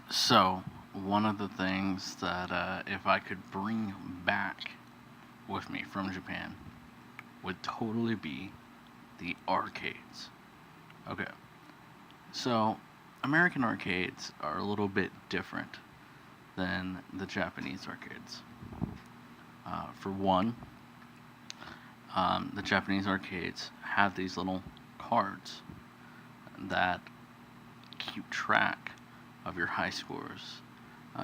So, one of the things that if I could bring back with me from Japan would totally be the arcades. Okay, so American arcades are a little bit different than the Japanese arcades. For one, the Japanese arcades have these little cards that keep track of your high scores,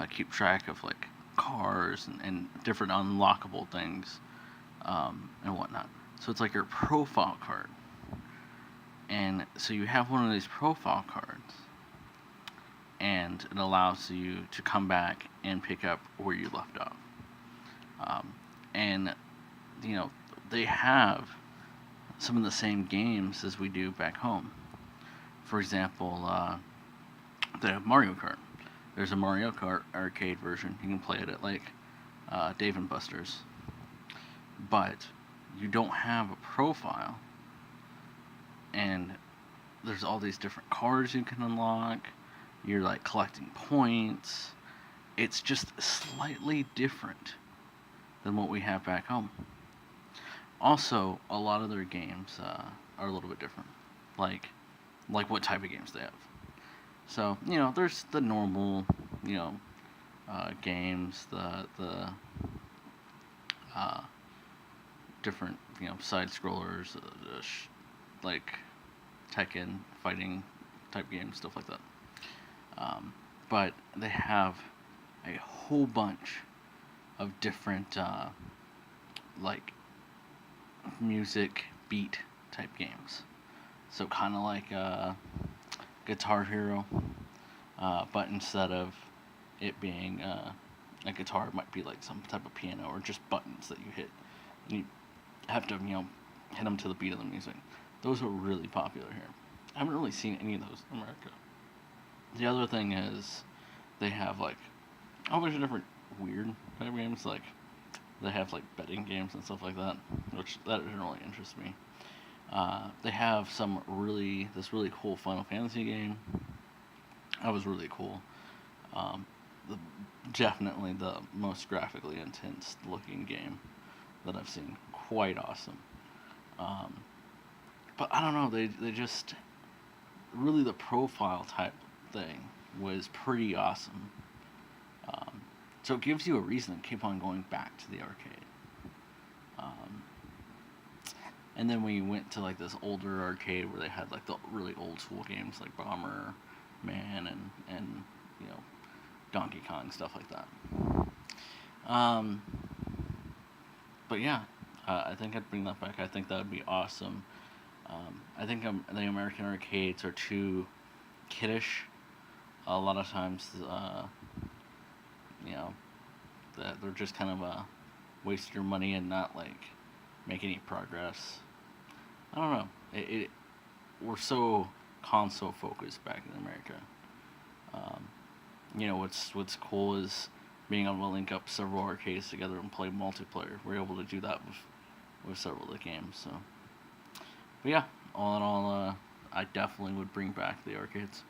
keep track of like cars and different unlockable things and whatnot. So it's like your profile card. And so you have one of these profile cards, and it allows you to come back and pick up where you left off. And, you know, they have some of the same games as we do back home. For example, they have Mario Kart. There's a Mario Kart arcade version. You can play it at like Dave and Buster's, but you don't have a profile, and there's all these different cars you can unlock. You're like collecting points. It's just slightly different than what we have back home. Also, a lot of their games are a little bit different, like what type of games they have. So there's the normal, you know, games, the uh, different side scrollers, like Tekken fighting type games, stuff like that. But they have a whole bunch of different like music beat type games. So kind of like Guitar Hero, but instead of it being a guitar, it might be like some type of piano or just buttons that you hit. You have to hit them to the beat of the music. Those are really popular here. I haven't really seen any of those in America. The other thing is they have like a whole bunch of different weird type games. Like they have like betting games and stuff like that, which that doesn't really interest me. They have this really cool Final Fantasy game. That was really cool. Um, the, Definitely the most graphically intense looking game that I've seen. Quite awesome. Um, but I don't know. They just really the profile type thing was pretty awesome. Um, so it gives you a reason to keep on going back to the arcade. Um, and then we went to like this older arcade where they had like the really old school games like Bomber Man and you know Donkey Kong, stuff like that. Um, but yeah, I think I'd bring that back. I think that would be awesome. I think the American arcades are too kiddish. A lot of times, you know, that they're just kind of waste your money and not like make any progress. I don't know. We're so console focused back in America. Um, what's cool is being able to link up several arcades together and play multiplayer. We're able to do that with several of the games. So, but yeah, all in all, I definitely would bring back the arcades.